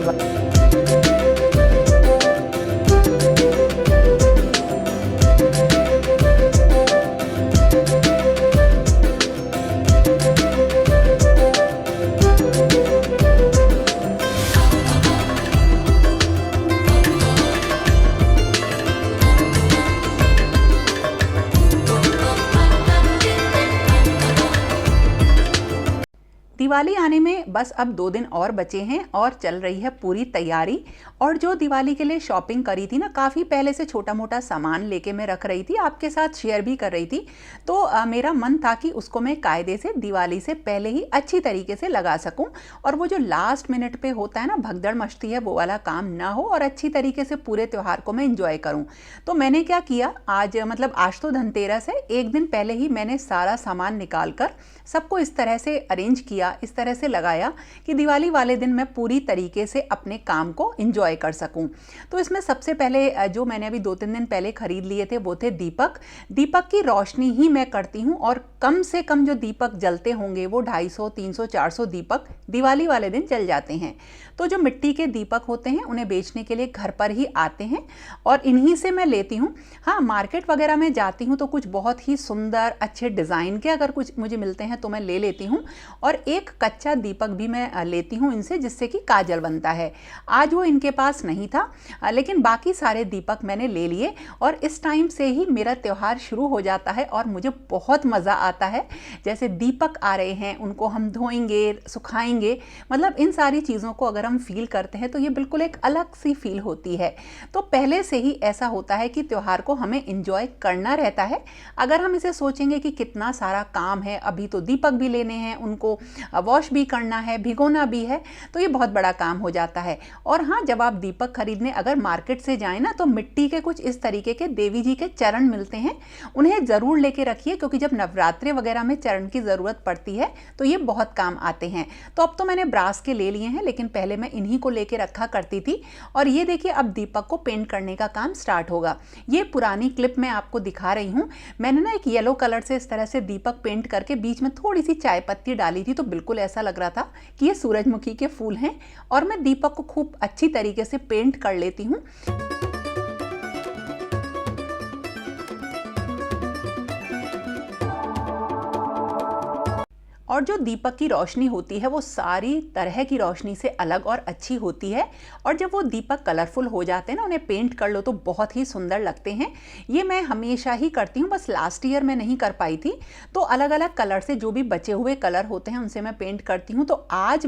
डलवा। दिवाली आने में बस अब 2 दिन और बचे हैं और चल रही है पूरी तैयारी। और जो दिवाली के लिए शॉपिंग करी थी ना, काफ़ी पहले से छोटा मोटा सामान लेके मैं रख रही थी, आपके साथ शेयर भी कर रही थी। तो मेरा मन था कि उसको मैं कायदे से दिवाली से पहले ही अच्छी तरीके से लगा सकूं और वो जो लास्ट मिनट पे होता है ना, भगदड़ मचती है, वो वाला काम ना हो और अच्छी तरीके से पूरे त्यौहार को मैं इंजॉय करूँ। तो मैंने क्या किया, आज तो धनतेरस है, 1 दिन पहले ही मैंने सारा सामान निकाल कर सबको इस तरह से अरेंज किया, इस तरह से लगाया कि दिवाली वाले दिन मैं पूरी तरीके से अपने काम को एंजॉय कर सकूं। तो इसमें सबसे पहले जो मैंने अभी 2-3 दिन पहले खरीद लिए थे वो थे दीपक। दीपक की रोशनी ही मैं करती हूं और कम से कम जो दीपक जलते होंगे वो 250, 300, 400 दीपक दिवाली वाले दिन जल जाते हैं। तो जो मिट्टी के दीपक होते हैं उन्हें बेचने के लिए घर पर ही आते हैं और इन्हीं से मैं लेती हूँ। हाँ, मार्केट वगैरह में जाती हूँ तो कुछ बहुत ही सुंदर अच्छे डिज़ाइन के अगर कुछ मुझे मिलते हैं तो मैं ले लेती हूँ। और एक कच्चा दीपक भी मैं लेती हूँ इनसे, जिससे कि काजल बनता है। आज वो इनके पास नहीं था, लेकिन बाकी सारे दीपक मैंने ले लिए और इस टाइम से ही मेरा त्यौहार शुरू हो जाता है और मुझे बहुत मज़ा आता है। जैसे दीपक आ रहे हैं, उनको हम धोएंगे, सुखाएंगे, मतलब इन सारी चीज़ों को अगर हम फील करते हैं तो ये बिल्कुल एक अलग सी फील होती है। तो पहले से ही ऐसा होता है कि त्यौहार को हमें एंजॉय करना रहता है। अगर हम इसे सोचेंगे कि कितना सारा काम है, अभी तो दीपक भी लेने हैं, उनको वॉश भी करना है, भिगोना भी है, तो ये बहुत बड़ा काम हो जाता है। और हाँ, जब आप दीपक खरीदने अगर मार्केट से जाएं ना, तो मिट्टी के कुछ इस तरीके के देवी जी के चरण मिलते हैं, उन्हें ज़रूर लेके रखिए, क्योंकि जब नवरात्रि वगैरह में चरण की ज़रूरत पड़ती है तो ये बहुत काम आते हैं। तो अब तो मैंने ब्रास के ले लिए हैं, लेकिन पहले मैं इन्हीं को लेके रखा करती थी। और ये देखिए, अब दीपक को पेंट करने का काम स्टार्ट होगा। ये पुरानी क्लिप मैं आपको दिखा रही हूँ। मैंने ना एक येलो कलर से इस तरह से दीपक पेंट करके बीच में थोड़ी सी चाय पत्ती डाली थी, तो बिल्कुल ऐसा लग रहा था कि ये सूरजमुखी के फूल हैं। और मैं दीपक को खूब अच्छी तरीके से पेंट कर लेती हूँ। और जो दीपक की रोशनी होती है वो सारी तरह की रोशनी से अलग और अच्छी होती है। और जब वो दीपक कलरफुल हो जाते हैं ना, उन्हें पेंट कर लो तो बहुत ही सुंदर लगते हैं। ये मैं हमेशा ही करती हूँ, बस लास्ट ईयर मैं नहीं कर पाई थी। तो अलग अलग कलर से जो भी बचे हुए कलर होते हैं उनसे मैं पेंट करती हूँ। तो आज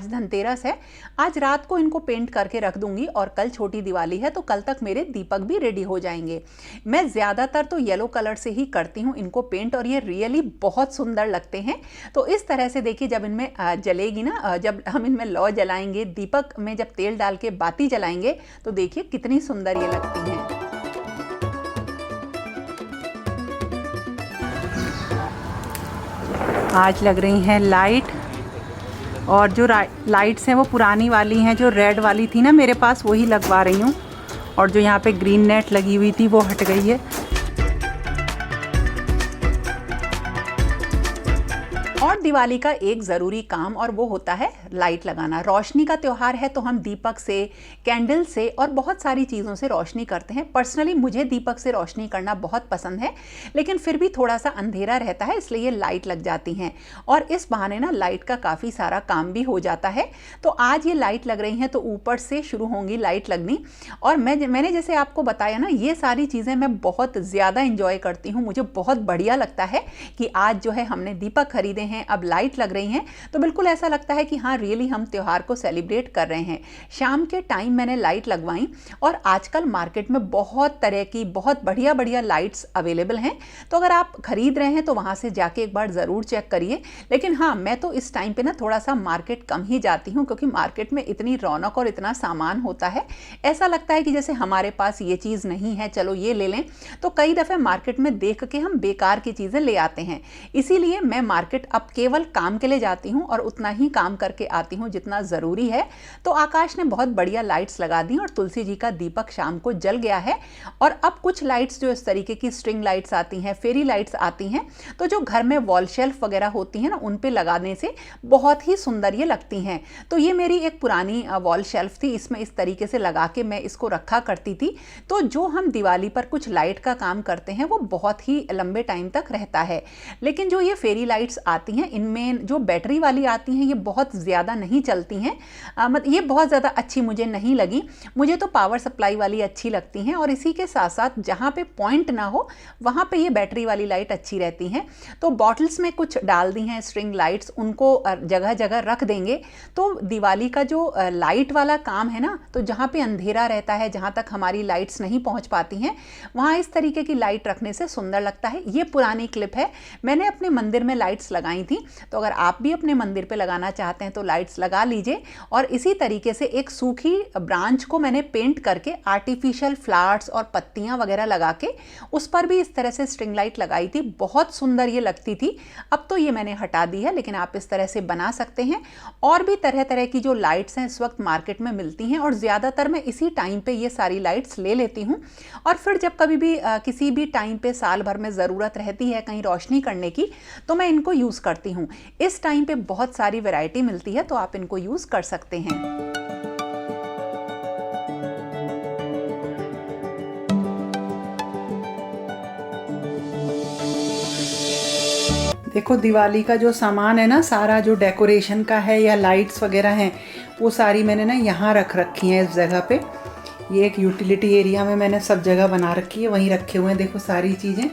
धनतेरस है, आज रात को इनको पेंट करके रख दूंगी और कल छोटी दिवाली है, तो कल तक मेरे दीपक भी रेडी हो जाएंगे। मैं ज़्यादातर तो येलो कलर से ही करती हूँ इनको पेंट, और ये रियली बहुत सुंदर लगते हैं। तो इस तरह से देखिए, जब इनमें जलेगी ना, जब हम इनमें लौ जलाएंगे, दीपक में जब तेल डाल के बाती जलाएंगे, तो देखिए कितनी सुंदर ये लगती हैं। आज लग रही हैं लाइट, और जो लाइट्स हैं वो पुरानी वाली हैं, जो रेड वाली थी ना मेरे पास, वही लगवा रही हूँ। और जो यहाँ पे ग्रीन नेट लगी हुई थी वो हट गई है। और दिवाली का एक ज़रूरी काम और वो होता है लाइट लगाना। रोशनी का त्यौहार है तो हम दीपक से, कैंडल से और बहुत सारी चीज़ों से रोशनी करते हैं। पर्सनली मुझे दीपक से रोशनी करना बहुत पसंद है, लेकिन फिर भी थोड़ा सा अंधेरा रहता है, इसलिए ये लाइट लग जाती हैं और इस बहाने ना लाइट का काफ़ी सारा काम भी हो जाता है। तो आज ये लाइट लग रही हैं तो ऊपर से शुरू होंगी लाइट लगनी। और मैंने जैसे आपको बताया ना, ये सारी चीज़ें मैं बहुत ज़्यादा इंजॉय करती हूँ। मुझे बहुत बढ़िया लगता है कि आज जो है हमने दीपक खरीदे हैं, अब लाइट लग रही हैं, तो बिल्कुल ऐसा लगता है कि हाँ, रियली हम त्यौहार को सेलिब्रेट कर रहे हैं। शाम के टाइम मैंने लाइट लगवाई और आजकल मार्केट में बहुत तरह की बहुत बढ़िया बढ़िया लाइट्स अवेलेबल हैं। तो अगर आप खरीद रहे हैं तो वहाँ से जाके एक बार ज़रूर चेक करिए। लेकिन हाँ, मैं तो इस टाइम पे ना थोड़ा सा मार्केट कम ही जाती हूँ, क्योंकि मार्केट में इतनी रौनक और इतना सामान होता है, ऐसा लगता है कि जैसे हमारे पास ये चीज़ नहीं है, चलो ये ले लें। तो कई दफ़े मार्केट में देख के हम बेकार की चीज़ें ले आते हैं। इसीलिए मैं मार्केट अब केवल काम के लिए जाती हूँ और उतना ही काम करके आती हूँ जितना ज़रूरी है। तो आकाश ने बहुत बढ़िया लाइट्स लगा दी और तुलसी जी का दीपक शाम को जल गया है। और अब कुछ लाइट्स जो इस तरीके की स्ट्रिंग लाइट्स आती हैं, फेरी लाइट्स आती हैं, तो जो घर में वॉल शेल्फ वगैरह होती हैं ना, उन पे लगाने से बहुत ही सुंदर ये लगती हैं। तो ये मेरी एक पुरानी वॉल शेल्फ थी, इसमें इस तरीके से लगा के मैं इसको रखा करती थी। तो जो हम दिवाली पर कुछ लाइट का काम करते हैं वो बहुत ही लंबे टाइम तक रहता है। लेकिन जो ये फेरी लाइट्स आती हैं, इनमें जो बैटरी वाली आती हैं ये बहुत ज़्यादा नहीं चलती हैं, ये बहुत ज़्यादा अच्छी मुझे नहीं लगी। मुझे तो पावर सप्लाई वाली अच्छी लगती हैं और इसी के साथ साथ जहाँ पे पॉइंट ना हो वहाँ पे ये बैटरी वाली लाइट अच्छी रहती हैं। तो बॉटल्स में कुछ डाल दी हैं स्ट्रिंग लाइट्स, उनको जगह जगह रख देंगे। तो दिवाली का जो लाइट वाला काम है ना, तो जहाँ पे अंधेरा रहता है, जहाँ तक हमारी लाइट्स नहीं पहुँच पाती हैं, वहाँ इस तरीके की लाइट रखने से सुंदर लगता है। ये पुरानी क्लिप है, मैंने अपने मंदिर में लाइट्स लगाई थी। तो अगर आप भी अपने मंदिर पे लगाना चाहते हैं तो लाइट्स लगा लीजिए। और इसी तरीके से एक सूखी ब्रांच को मैंने पेंट करके आर्टिफिशियल फ्लावर्स और पत्तियां वगैरह लगा के उस पर भी इस तरह से स्ट्रिंग लाइट लगाई थी। बहुत सुंदर ये लगती थी। अब तो ये मैंने हटा दी है, लेकिन आप इस तरह से बना सकते हैं। और भी तरह तरह की जो लाइट्स हैं इस वक्त मार्केट में मिलती हैं और ज़्यादातर मैं इसी टाइम पे ये सारी लाइट्स ले लेती हूँ। और फिर जब कभी भी किसी भी टाइम पे साल भर में ज़रूरत रहती है कहीं रोशनी करने की, तो मैं इनको यूज़ करती हूँ। इस टाइम पे बहुत सारी वैरायटी मिलती है, तो आप इनको यूज़ कर सकते हैं। देखो दिवाली का जो सामान है ना, सारा जो डेकोरेशन का है या लाइट्स वगैरह हैं, वो सारी मैंने ना यहाँ रख रखी हैं इस जगह पे। ये एक यूटिलिटी एरिया में मैंने सब जगह बना रखी है, वहीं रखे हुए हैं देखो सारी चीज़ें।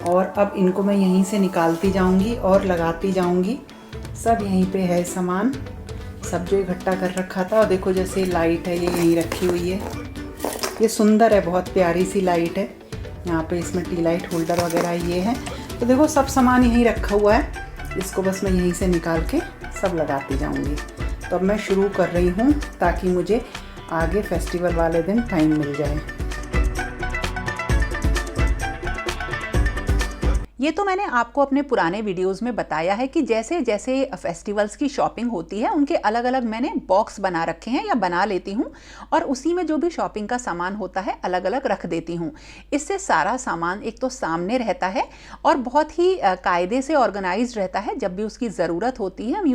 और अब इनको मैं यहीं से निकालती जाऊंगी और लगाती जाऊंगी। सब यहीं पे है सामान, सब जो इकट्ठा कर रखा था। और देखो जैसे लाइट है ये यहीं रखी हुई है, ये सुंदर है, बहुत प्यारी सी लाइट है। यहाँ पे इसमें टी लाइट होल्डर वगैरह ये है। तो देखो सब सामान यहीं रखा हुआ है, इसको बस मैं यहीं से निकाल के सब लगाती जाऊंगी। तो अब मैं शुरू कर रही हूँ ताकि मुझे आगे फेस्टिवल वाले दिन टाइम मिल जाए। ये तो मैंने आपको अपने पुराने वीडियोस में बताया है कि जैसे जैसे फेस्टिवल्स की शॉपिंग होती है उनके अलग अलग मैंने बॉक्स बना रखे हैं या बना लेती हूँ, और उसी में जो भी शॉपिंग का सामान होता है अलग अलग रख देती हूँ। इससे सारा सामान एक तो सामने रहता है और बहुत ही कायदे से ऑर्गेनाइज्ड रहता है। जब भी उसकी ज़रूरत होती है हम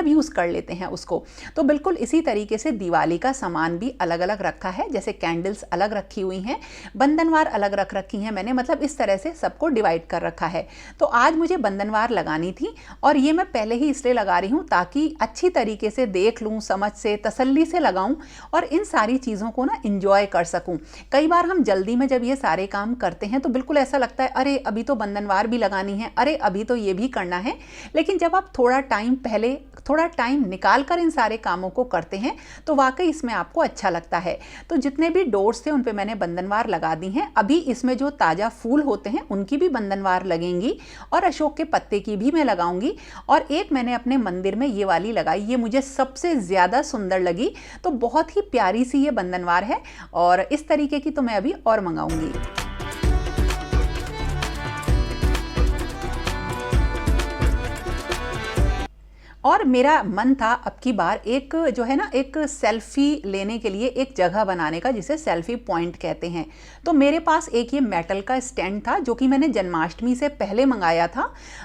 यूज़ कर लेते हैं उसको। तो बिल्कुल इसी तरीके से दिवाली का सामान भी अलग अलग रखा है। जैसे कैंडल्स अलग रखी हुई हैं, बंधनवार अलग रख रखी हैं मैंने, मतलब इस तरह से सबको डिवाइड कर रखा है। तो आज मुझे बंधनवार लगानी थी और ये मैं पहले ही इसलिए लगा रही हूँ ताकि अच्छी तरीके से देख लूँ, समझ से, तसल्ली से लगाऊं और इन सारी चीज़ों को ना इंजॉय कर सकूं। कई बार हम जल्दी में जब ये सारे काम करते हैं तो बिल्कुल ऐसा लगता है अरे अभी तो बंधनवार भी लगानी है, अरे अभी तो ये भी करना है। लेकिन जब आप थोड़ा टाइम निकाल कर इन सारे कामों को करते हैं तो वाकई इसमें आपको अच्छा लगता है। तो जितने भी डोर्स थे उन पे मैंने बंधनवार लगा दी हैं। अभी इसमें जो ताज़ा फूल होते हैं उनकी भी बंधनवार लगेंगी और अशोक के पत्ते की भी मैं लगाऊंगी। और एक मैंने अपने मंदिर में ये वाली लगाई, ये मुझे सबसे ज़्यादा सुंदर लगी। तो बहुत ही प्यारी सी ये बंधनवार है और इस तरीके की तो मैं अभी और मंगाऊंगी। और मेरा मन था अब की बार एक जो है ना एक सेल्फी लेने के लिए एक जगह बनाने का, जिसे सेल्फी पॉइंट कहते हैं। तो मेरे पास एक ये मेटल का स्टैंड था जो कि मैंने जन्माष्टमी से पहले मंगाया था।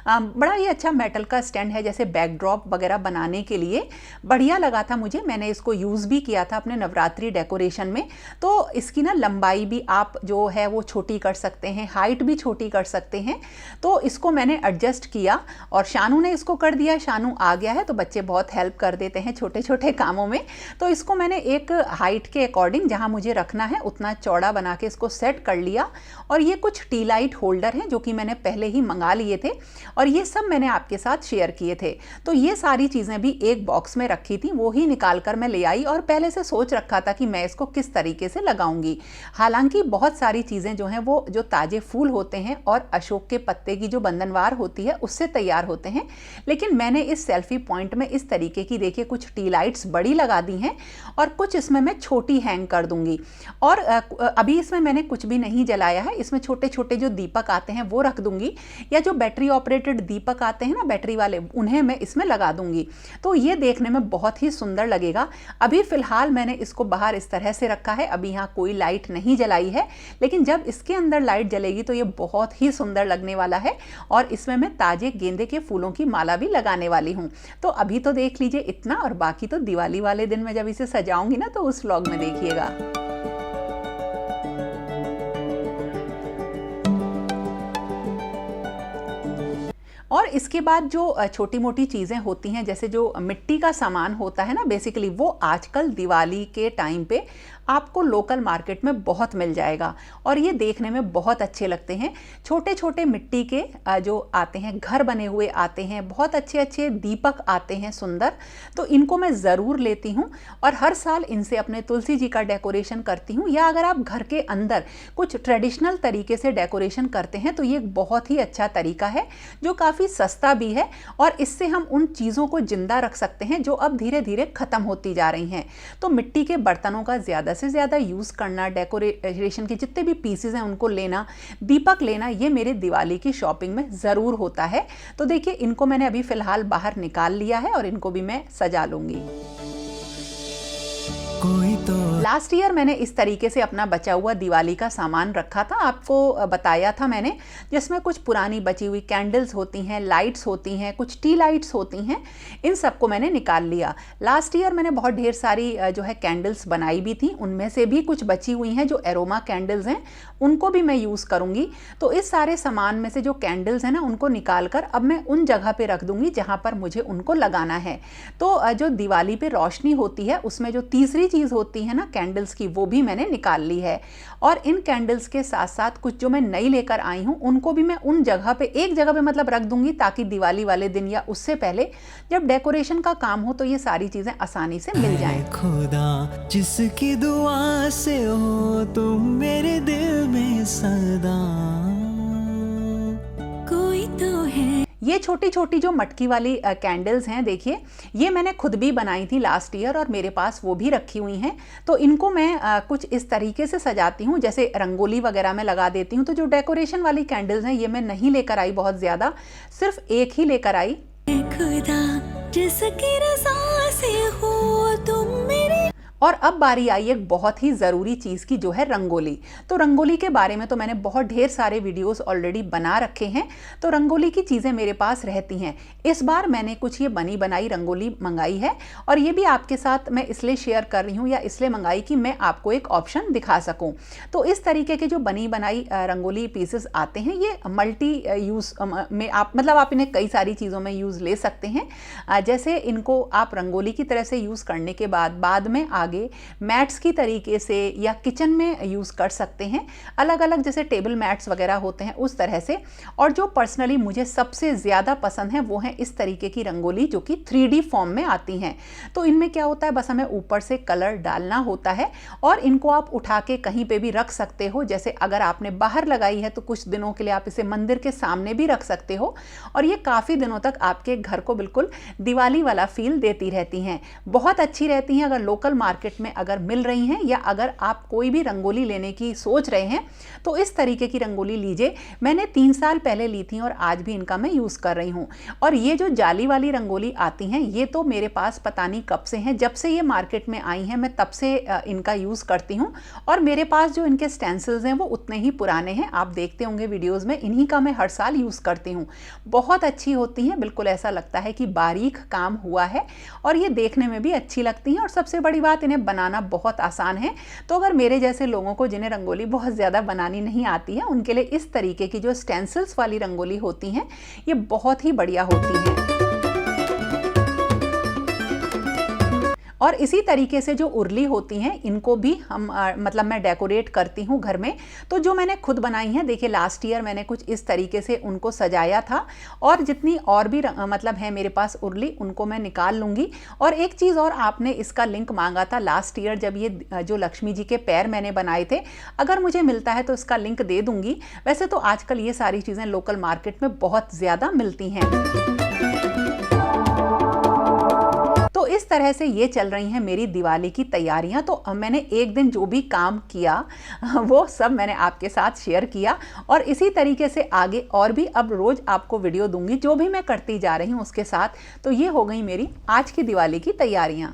बड़ा ही अच्छा मेटल का स्टैंड है, जैसे बैकड्रॉप वगैरह बनाने के लिए बढ़िया लगा था मुझे। मैंने इसको यूज़ भी किया था अपने नवरात्रि डेकोरेशन में। तो इसकी ना लंबाई भी आप जो है वो छोटी कर सकते हैं, हाइट भी छोटी कर सकते हैं। तो इसको मैंने एडजस्ट किया और शानू ने इसको कर दिया। शानू आ गया है तो बच्चे बहुत हेल्प कर देते हैं छोटे छोटे कामों में। तो इसको मैंने एक हाइट के अकॉर्डिंग जहां मुझे रखना है उतना चौड़ा बना के इसको सेट कर लिया। और ये कुछ टी लाइट होल्डर हैं जो कि मैंने पहले ही मंगा लिए थे और ये सब मैंने आपके साथ शेयर किए थे। तो ये सारी चीज़ें भी एक बॉक्स में रखी थी, वो ही निकाल कर मैं ले आई और पहले से सोच रखा था कि मैं इसको किस तरीके से लगाऊंगी। हालांकि बहुत सारी चीज़ें जो हैं वो जो ताज़े फूल होते हैं और अशोक के पत्ते की जो बंधनवार होती है उससे तैयार होते हैं, लेकिन मैंने इस सेल्फी काफ़ी पॉइंट में इस तरीके की देखिए कुछ टी लाइट्स बड़ी लगा दी हैं और कुछ इसमें मैं छोटी हैंग कर दूंगी। और अभी इसमें मैंने कुछ भी नहीं जलाया है, इसमें छोटे छोटे जो दीपक आते हैं वो रख दूंगी, या जो बैटरी ऑपरेटेड दीपक आते हैं ना बैटरी वाले, उन्हें मैं इसमें लगा दूंगी। तो ये देखने में बहुत ही सुंदर लगेगा। अभी फिलहाल मैंने इसको बाहर इस तरह से रखा है, अभी यहाँ कोई लाइट नहीं जलाई है, लेकिन जब इसके अंदर लाइट जलेगी तो ये बहुत ही सुंदर लगने वाला है। और इसमें मैं ताजे गेंदे के फूलों की माला भी लगाने वाली हूँ। तो अभी तो देख लीजिए इतना, और बाकी तो दिवाली वाले दिन मैं जब इसे सजाऊंगी ना तो उस व्लॉग में देखिएगा। और इसके बाद जो छोटी मोटी चीज़ें होती हैं, जैसे जो मिट्टी का सामान होता है ना बेसिकली, वो आजकल दिवाली के टाइम पे आपको लोकल मार्केट में बहुत मिल जाएगा और ये देखने में बहुत अच्छे लगते हैं। छोटे छोटे मिट्टी के जो आते हैं, घर बने हुए आते हैं, बहुत अच्छे अच्छे दीपक आते हैं सुंदर, तो इनको मैं ज़रूर लेती हूँ और हर साल इनसे अपने तुलसी जी का डेकोरेशन करती हूँ। या अगर आप घर के अंदर कुछ ट्रेडिशनल तरीके से डेकोरेशन करते हैं तो ये एक बहुत ही अच्छा तरीका है जो काफ़ी सस्ता भी है, और इससे हम उन चीज़ों को जिंदा रख सकते हैं जो अब धीरे धीरे ख़त्म होती जा रही हैं। तो मिट्टी के बर्तनों का ज़्यादा से ज़्यादा यूज़ करना, डेकोरेशन के जितने भी पीसेज हैं उनको लेना, दीपक लेना, ये मेरे दिवाली की शॉपिंग में ज़रूर होता है। तो देखिए इनको मैंने अभी फ़िलहाल बाहर निकाल लिया है और इनको भी मैं सजा लूँगी। लास्ट ईयर मैंने इस तरीके से अपना बचा हुआ दिवाली का सामान रखा था, आपको बताया था मैंने, जिसमें कुछ पुरानी बची हुई कैंडल्स होती हैं, लाइट्स होती हैं, कुछ टी लाइट्स होती हैं, इन सबको मैंने निकाल लिया। लास्ट ईयर मैंने बहुत ढेर सारी जो है कैंडल्स बनाई भी थी, उनमें से भी कुछ बची हुई हैं जो एरोमा कैंडल्स हैं, उनको भी मैं यूज़ करूँगी। तो इस सारे सामान में से जो कैंडल्स हैं ना उनको निकाल कर अब मैं उन जगह पर रख दूँगी जहाँ पर मुझे उनको लगाना है। तो जो दिवाली पर रोशनी होती है उसमें जो तीसरी चीज़ होती है ना कैंडल्स की, वो भी मैंने निकाल ली है। और इन कैंडल्स के साथ साथ कुछ जो मैं नई लेकर आई हूँ उनको भी मैं उन जगह पे, एक जगह पे मतलब रख दूंगी, ताकि दिवाली वाले दिन या उससे पहले जब डेकोरेशन का काम हो तो ये सारी चीजें आसानी से मिल जाएं। खुदा जिसकी दुआ से हो तुम मेरे दिल में सदा, कोई तो है। ये छोटी छोटी जो मटकी वाली कैंडल्स हैं, देखिए ये मैंने खुद भी बनाई थी लास्ट ईयर और मेरे पास वो भी रखी हुई हैं। तो इनको मैं कुछ इस तरीके से सजाती हूँ, जैसे रंगोली वगैरह में लगा देती हूँ। तो जो डेकोरेशन वाली कैंडल्स हैं ये मैं नहीं लेकर आई बहुत ज़्यादा, सिर्फ एक ही लेकर आई। खुदा जिसकी रज़ा से हो तुम मेरे। और अब बारी आई एक बहुत ही ज़रूरी चीज़ की, जो है रंगोली। तो रंगोली के बारे में तो मैंने बहुत ढेर सारे वीडियोस ऑलरेडी बना रखे हैं, तो रंगोली की चीज़ें मेरे पास रहती हैं। इस बार मैंने कुछ ये बनी बनाई रंगोली मंगाई है और ये भी आपके साथ मैं इसलिए शेयर कर रही हूँ या इसलिए मंगाई कि मैं आपको एक ऑप्शन दिखा सकूँ। तो इस तरीके के जो बनी बनाई रंगोली पीसेस आते हैं, ये मल्टी यूज़ में आप मतलब आप इन्हें कई सारी चीज़ों में यूज़ ले सकते हैं। जैसे इनको आप रंगोली की तरह से यूज़ करने के बाद में आगे मैट्स की तरीके से या किचन में यूज़ कर सकते हैं, अलग अलग जैसे टेबल मैट्स वगैरह होते हैं उस तरह से। और जो पर्सनली मुझे सबसे ज़्यादा पसंद है वो है इस तरीके की रंगोली जो कि 3D फॉर्म में आती हैं। तो इनमें क्या होता है, बस हमें ऊपर से कलर डालना होता है और इनको आप उठा के कहीं पे भी रख सकते हो। जैसे अगर आपने बाहर लगाई है तो कुछ दिनों के लिए आप इसे मंदिर के सामने भी रख सकते हो और ये काफ़ी दिनों तक आपके घर को बिल्कुल दिवाली वाला फील देती रहती हैं। बहुत अच्छी रहती हैं। अगर लोकल मार्केट में अगर मिल रही हैं या अगर आप कोई भी रंगोली लेने की सोच रहे हैं तो इस तरीके की रंगोली लीजिए। मैंने 3 साल पहले ली थी और आज भी इनका मैं यूज़ कर रही हूँ। और ये जो जाली वाली रंगोली आती हैं ये तो मेरे पास पता नहीं कब से हैं, जब से ये मार्केट में आई हैं मैं तब से इनका यूज़ करती हूँ। और मेरे पास जो इनके स्टेंसिल्स हैं वो उतने ही पुराने हैं, आप देखते होंगे वीडियोज़ में, इन्हीं का मैं हर साल यूज़ करती हूँ। बहुत अच्छी होती हैं, बिल्कुल ऐसा लगता है कि बारीक काम हुआ है और ये देखने में भी अच्छी लगती हैं। और सबसे बड़ी बात, इन्हें बनाना बहुत आसान है। तो अगर मेरे जैसे लोगों को जिन्हें रंगोली बहुत ज़्यादा बनानी नहीं आती है, उनके लिए इस तरीके की जो स्टेंसिल्स वाली रंगोली होती हैं ये बहुत ही बढ़िया होती हैं। और इसी तरीके से जो उर्ली होती हैं इनको भी हम मतलब मैं डेकोरेट करती हूँ घर में। तो जो मैंने खुद बनाई हैं, देखिए लास्ट ईयर मैंने कुछ इस तरीके से उनको सजाया था और जितनी और भी मतलब है मेरे पास उर्ली, उनको मैं निकाल लूँगी। और एक चीज़ और, आपने इसका लिंक मांगा था लास्ट ईयर जब ये जो लक्ष्मी जी के पैर मैंने बनाए थे, अगर मुझे मिलता है तो इसका लिंक दे दूँगी। वैसे तो आजकल ये सारी चीज़ें लोकल मार्केट में बहुत ज़्यादा मिलती हैं। तो इस तरह से ये चल रही हैं मेरी दिवाली की तैयारियां। तो मैंने एक दिन जो भी काम किया वो सब मैंने आपके साथ शेयर किया, और इसी तरीके से आगे और भी अब रोज आपको वीडियो दूंगी जो भी मैं करती जा रही हूँ उसके साथ। तो ये हो गई मेरी आज की दिवाली की तैयारियां।